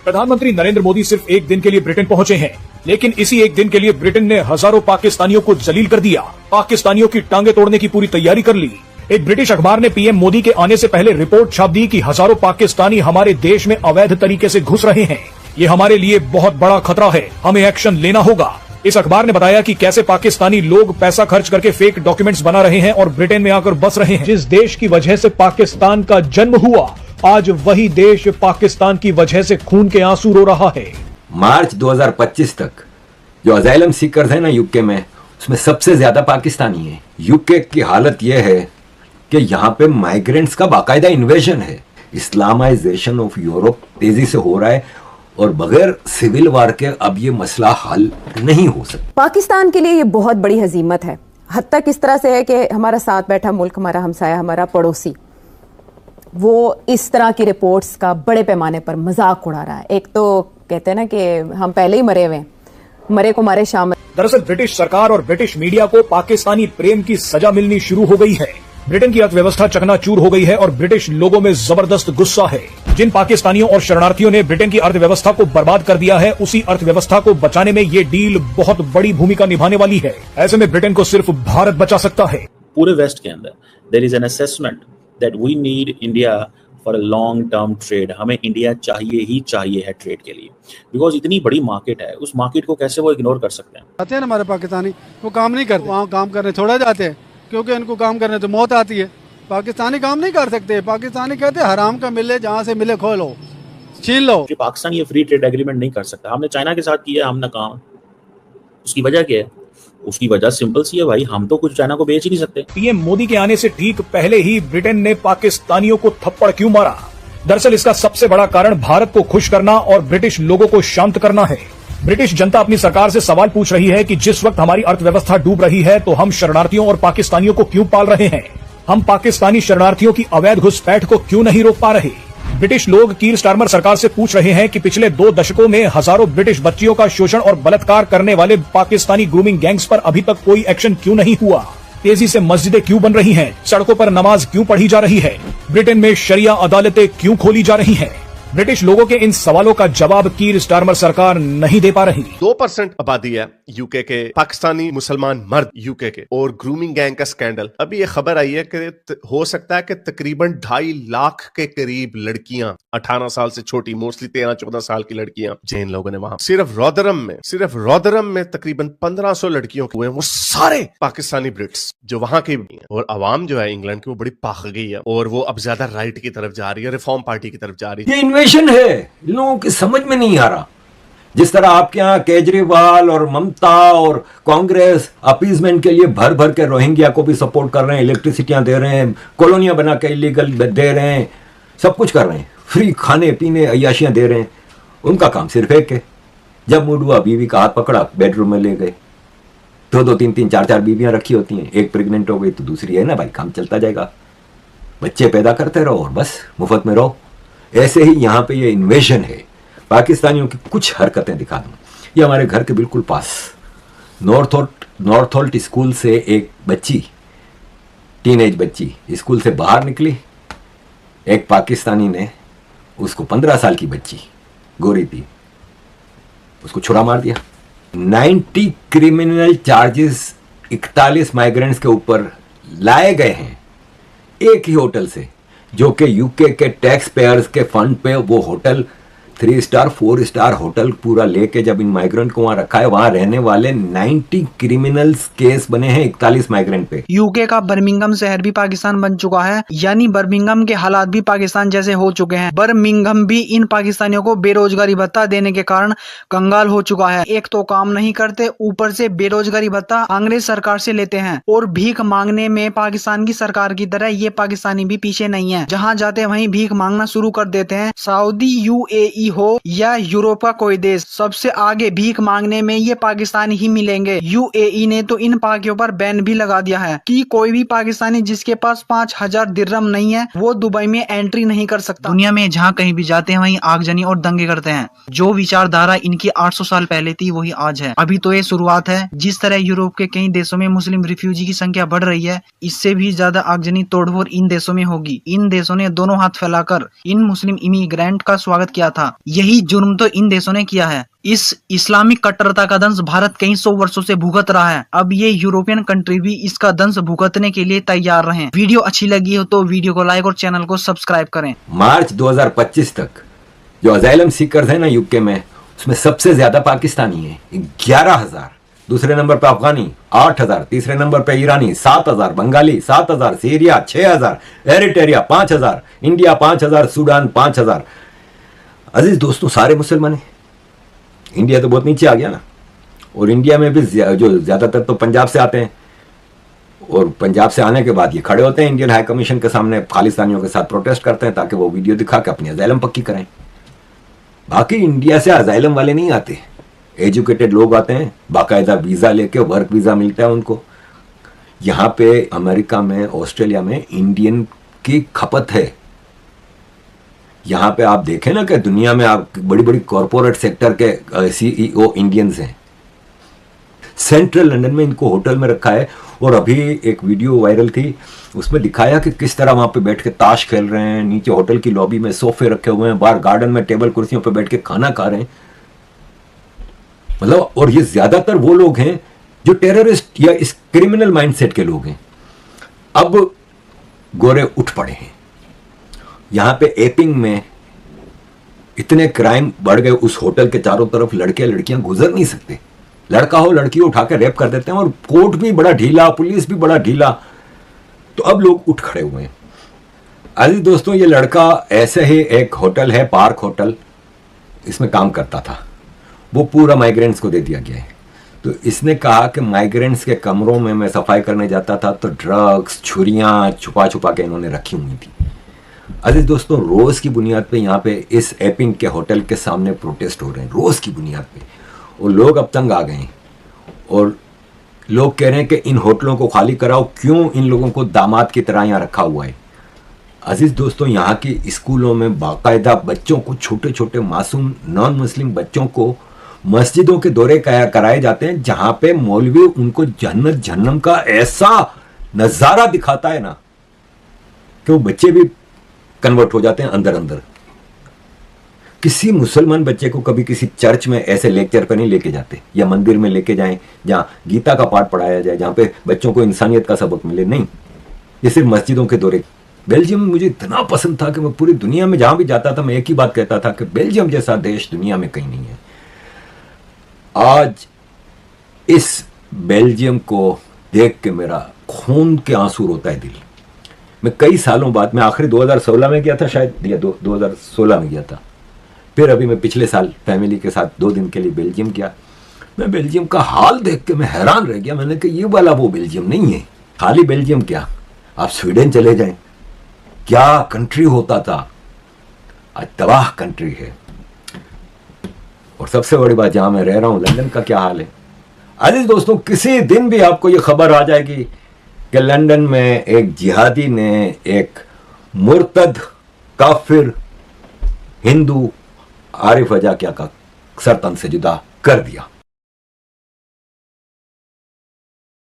प्रधानमंत्री नरेंद्र मोदी सिर्फ एक दिन के लिए ब्रिटेन पहुंचे हैं, लेकिन इसी एक दिन के लिए ब्रिटेन ने हजारों पाकिस्तानियों को जलील कर दिया। पाकिस्तानियों की टांगे तोड़ने की पूरी तैयारी कर ली। एक ब्रिटिश अखबार ने पीएम मोदी के आने से पहले रिपोर्ट छाप दी कि हजारों पाकिस्तानी हमारे देश में अवैध तरीके से घुस रहे हैं। ये हमारे लिए बहुत बड़ा खतरा है, हमें एक्शन लेना होगा। इस अखबार ने बताया कि कैसे पाकिस्तानी लोग पैसा खर्च करके फेक डॉक्यूमेंट्स बना रहे हैं और ब्रिटेन में आकर बस रहे हैं। जिस देश की वजह से पाकिस्तान का जन्म हुआ, आज वही देश पाकिस्तान की वजह से खून के आंसू रो रहा है। मार्च 2025 तक जो अजाइलम सीकर्स है ना यूके में, उसमें सबसे ज्यादा पाकिस्तानी है। यूके की हालत यह है कि यहाँ पे माइग्रेंट्स का बाकायदा इन्वेजन है। इस्लामाइजेशन ऑफ यूरोप तेजी से हो रहा है और बगैर सिविल वार के अब ये मसला हल नहीं हो सकता। पाकिस्तान के लिए ये बहुत बड़ी हजीमत है। हद तक इस तरह से है कि हमारा साथ बैठा मुल्क, हमारा हमसाया, हमारा पड़ोसी, वो इस तरह की रिपोर्ट्स का बड़े पैमाने पर मजाक उड़ा रहा है। एक तो कहते हैं ना कि हम पहले ही मरे हुए, मरे को मारे शामिल। दरअसल ब्रिटिश सरकार और ब्रिटिश मीडिया को पाकिस्तानी प्रेम की सजा मिलनी शुरू हो गई है। ब्रिटेन की अर्थव्यवस्था चकनाचूर हो गई है और ब्रिटिश लोगों में जबरदस्त गुस्सा है। जिन पाकिस्तानियों और शरणार्थियों ने ब्रिटेन की अर्थव्यवस्था को बर्बाद कर दिया है, उसी अर्थव्यवस्था को बचाने में ये डील बहुत बड़ी भूमिका निभाने वाली है। ऐसे में ब्रिटेन को सिर्फ भारत बचा सकता है। पूरे वेस्ट के अंदर there is an assessment that we need India for a long term trade. हमें इंडिया चाहिए ही चाहिए है ट्रेड के लिए, बिकॉज इतनी बड़ी मार्केट है। उस मार्केट को कैसे वो इग्नोर कर सकते हैं? आते हैं ना हमारे पाकिस्तानी, वो काम नहीं करते, वहाँ काम करने छोड़ा जाते हैं क्योंकि इनको काम करने तो मौत आती है। पाकिस्तानी काम नहीं कर सकते। पाकिस्तानी कहते हैं हराम का मिले, जहाँ से मिले खो लो, छीन लो। पाकिस्तान ये फ्री ट्रेड एग्रीमेंट नहीं कर सकता। हमने चाइना के साथ किया, हमने काम। उसकी वजह क्या है? उसकी वजह सिंपल सी है भाई, हम तो कुछ चाइना को बेच ही नहीं सकते। पीएम मोदी के आने से ठीक पहले ही ब्रिटेन ने पाकिस्तानियों को थप्पड़ क्यों मारा? दरअसल इसका सबसे बड़ा कारण भारत को खुश करना और ब्रिटिश लोगों को शांत करना है। ब्रिटिश जनता अपनी सरकार से सवाल पूछ रही है कि जिस वक्त हमारी अर्थव्यवस्था डूब रही है तो हम शरणार्थियों और पाकिस्तानियों को क्यों पाल रहे हैं? हम पाकिस्तानी शरणार्थियों की अवैध घुसपैठ को क्यों नहीं रोक पा रहे? ब्रिटिश लोग कीर स्टारमर सरकार से पूछ रहे हैं कि पिछले 2 दशकों में हजारों ब्रिटिश बच्चियों का शोषण और बलात्कार करने वाले पाकिस्तानी ग्रूमिंग गैंग्स पर अभी तक कोई एक्शन क्यों नहीं हुआ? तेजी से मस्जिदें क्यों बन रही हैं? सड़कों पर नमाज क्यों पढ़ी जा रही है? ब्रिटेन में शरिया अदालतें क्यों खोली जा रही हैं? ब्रिटिश लोगों के इन सवालों का जवाब कीर स्टारमर सरकार नहीं दे पा रही। 2% आबादी है यूके के पाकिस्तानी मुसलमान मर्द यूके के, और ग्रूमिंग गैंग का स्कैंडल। अभी ये खबर आई है कि हो सकता है कि तकरीबन 2.5 लाख के करीब लड़कियां 18 साल से छोटी, मोस्टली 13-14 साल की लड़कियां, जिन लोगों ने वहां सिर्फ रोदरम में तकरीबन 1500 लड़कियों हुए, वो सारे पाकिस्तानी ब्रिट्स जो वहां के भी हैं। और अवाम जो है इंग्लैंड की वो बड़ी पाख गई है और वो अब ज्यादा राइट की तरफ जा रही है, रिफॉर्म पार्टी की तरफ जा रही है। है, इन लोगों की समझ में नहीं आ रहा। जिस तरह आपके यहाँ केजरीवाल और ममता और कांग्रेस अपीजमेंट के लिए भर भर के रोहिंग्या को भी सपोर्ट कर रहे हैं, इलेक्ट्रिसिटियां दे रहे हैं, कॉलोनियां बना के इलीगल दे रहे हैं, सब कुछ कर रहे हैं, फ्री खाने पीने अय्याशियां दे रहे हैं। उनका काम सिर्फ एक है, जब मूड हुआ बीवी का हाथ पकड़ा, बेडरूम में ले गए। 2-2, 3-3, 4-4 बीवियां रखी होती हैं, एक प्रेग्नेंट हो गई तो दूसरी है ना भाई, काम चलता जाएगा। बच्चे पैदा करते रहो और बस मुफ्त में रहो। ऐसे ही यहाँ पे ये इन्वेजन है। पाकिस्तानियों की कुछ हरकतें दिखा दूं। ये हमारे घर के बिल्कुल पास नॉर्थहोल्ट स्कूल से एक बच्ची, टीनेज बच्ची स्कूल से बाहर निकली। एक पाकिस्तानी ने उसको 15 साल की बच्ची, गोरी थी, उसको छुरा मार दिया। 90 क्रिमिनल चार्जेस 41 माइग्रेंट्स के ऊपर लाए गए हैं एक ही होटल से, जो कि यूके के टैक्स पेयर्स के फंड पे वो होटल 3 स्टार 4 स्टार होटल पूरा लेके जब इन माइग्रेंट को वहां रखा है, वहां रहने वाले 90 क्रिमिनल्स केस बने हैं 41 माइग्रेंट पे। यूके का बर्मिंघम शहर भी पाकिस्तान बन चुका है, यानी बर्मिंघम के हालात भी पाकिस्तान जैसे हो चुके हैं। बर्मिंघम भी इन पाकिस्तानियों को बेरोजगारी भत्ता देने के कारण कंगाल हो चुका है। एक तो काम नहीं करते, ऊपर से बेरोजगारी भत्ता अंग्रेज सरकार से लेते हैं, और भीख मांगने में पाकिस्तान की सरकार की तरह ये पाकिस्तानी भी पीछे नहीं है। जहाँ जाते वहीं भीख मांगना शुरू कर देते हैं। सऊदी, यूएई हो या यूरोप का कोई देश, सबसे आगे भीख मांगने में ये पाकिस्तानी ही मिलेंगे। यूएई ने तो इन पाकियों पर बैन भी लगा दिया है कि कोई भी पाकिस्तानी जिसके पास 5000 दिर्हम नहीं है वो दुबई में एंट्री नहीं कर सकता। दुनिया में जहाँ कहीं भी जाते हैं वहीं आगजनी और दंगे करते हैं। जो विचारधारा इनकी 800 साल पहले थी वही आज है। अभी तो ये शुरुआत है। जिस तरह यूरोप के कई देशों में मुस्लिम रिफ्यूजी की संख्या बढ़ रही है, इससे भी ज्यादा आगजनी तोड़फोड़ इन देशों में होगी। इन देशों ने दोनों हाथ फैलाकर इन मुस्लिम इमिग्रेंट का स्वागत किया था। यही जुर्म तो इन देशों ने किया है। इस इस्लामिक कट्टरता का दंश भारत कई 100 वर्षों से भुगत रहा है। अब ये यूरोपियन कंट्री भी इसका दंश भुगतने के लिए तैयार रहें। वीडियो अच्छी लगी हो तो वीडियो को लाइक और चैनल को सब्सक्राइब करें। मार्च 2025 तक जो अजाइलम सीकर्स है ना यूके में, उसमें सबसे ज्यादा पाकिस्तानी है 11,000, दूसरे नंबर पे अफगानी 8,000, तीसरे नंबर पे ईरानी 7,000, Bengali 7,000, Syria 6,000, Eritrea 5,000, India 5,000, Sudan 5,000। अजीज दोस्तों, सारे मुसलमान हैं। इंडिया तो बहुत नीचे आ गया ना। और इंडिया में भी जो ज्यादातर तो पंजाब से आते हैं, और पंजाब से आने के बाद ये खड़े होते हैं इंडियन हाई कमीशन के सामने, खालिस्तानियों के साथ प्रोटेस्ट करते हैं ताकि वो वीडियो दिखा के अपनी अजाइलम पक्की करें। बाकी इंडिया से अजाइलम वाले नहीं आते, एजुकेटेड लोग आते हैं, बाकायदा वीजा लेके, वर्क वीजा मिलता है उनको। यहां पे अमेरिका में, ऑस्ट्रेलिया में इंडियन की खपत है। यहां पे आप देखें ना कि दुनिया में आप बड़ी बड़ी कॉरपोरेट सेक्टर के सीईओ इंडियंस हैं। सेंट्रल लंदन में इनको होटल में रखा है, और अभी एक वीडियो वायरल थी, उसमें दिखाया कि किस तरह वहां पे बैठ के ताश खेल रहे हैं, नीचे होटल की लॉबी में सोफे रखे हुए हैं, बाहर गार्डन में टेबल कुर्सियों पे बैठ के खाना खा रहे हैं। मतलब, और ये ज्यादातर वो लोग हैं जो टेररिस्ट या इस क्रिमिनल माइंडसेट के लोग हैं। अब गोरे उठ पड़े हैं। यहां पे एपिंग में इतने क्राइम बढ़ गए, उस होटल के चारों तरफ लड़के लड़कियां गुजर नहीं सकते। लड़का हो लड़की हो उठा के रेप कर देते हैं, और कोर्ट भी बड़ा ढीला, पुलिस भी बड़ा ढीला। तो अब लोग उठ खड़े हुए हैं। अजी दोस्तों, ये लड़का ऐसे ही एक होटल है, पार्क होटल, इसमें काम करता था। वो पूरा माइग्रेंट्स को दे दिया गया है। तो इसने कहा कि माइग्रेंट्स के कमरों में मैं सफाई करने जाता था तो ड्रग्स, छुरियां छुपा छुपा के इन्होंने रखी हुई थी। अजीज दोस्तों, रोज की बुनियाद पे यहाँ पे इस एपिंग के होटल के सामने प्रोटेस्ट हो रहे हैं, रोज की बुनियाद पे। और लोग अब तंग आ गए हैं, और लोग कह रहे हैं कि इन होटलों को खाली कराओ, क्यों इन लोगों को दामाद की तरह यहाँ रखा हुआ है। अजीज दोस्तों, यहाँ की स्कूलों में बाकायदा बच्चों को, छोटे छोटे मासूम नॉन मुस्लिम बच्चों को मस्जिदों के दौरे कराए जाते हैं, जहां पे मौलवी उनको जन्नत जहन्नम का ऐसा नजारा दिखाता है ना कि वो बच्चे भी कन्वर्ट हो जाते हैं अंदर अंदर। किसी मुसलमान बच्चे को कभी किसी चर्च में ऐसे लेक्चर पर नहीं लेके जाते, या मंदिर में लेके जाएं जहां गीता का पाठ पढ़ाया जाए, जहां पे बच्चों को इंसानियत का सबक मिले। नहीं, ये सिर्फ मस्जिदों के दौरे। बेल्जियम मुझे इतना पसंद था कि मैं पूरी दुनिया में जहां भी जाता था मैं एक ही बात कहता था कि बेल्जियम जैसा देश दुनिया में कहीं नहीं है। आज इस बेल्जियम को देख के मेरा खून के आंसू रोता है दिल। मैं कई सालों बाद, मैं आखिरी 2016 में गया था शायद, या 2016 में गया था। फिर अभी मैं पिछले साल फैमिली के साथ 2 दिन के लिए बेल्जियम गया। मैं बेल्जियम का हाल देख के मैं हैरान रह गया। मैंने कहा ये वाला वो बेल्जियम नहीं है। खाली बेल्जियम क्या, आप स्वीडन चले जाएं, क्या कंट्री होता था, आज तबाह कंट्री है। और सबसे बड़ी बात, जहां मैं रह रहा हूं लंदन का क्या हाल है। अजीज दोस्तों, किसी दिन भी आपको ये खबर आ जाएगी कि लंदन में एक जिहादी ने एक मुर्तद काफिर हिंदू आरिफ अजाकिया का सर तन से जुदा कर दिया।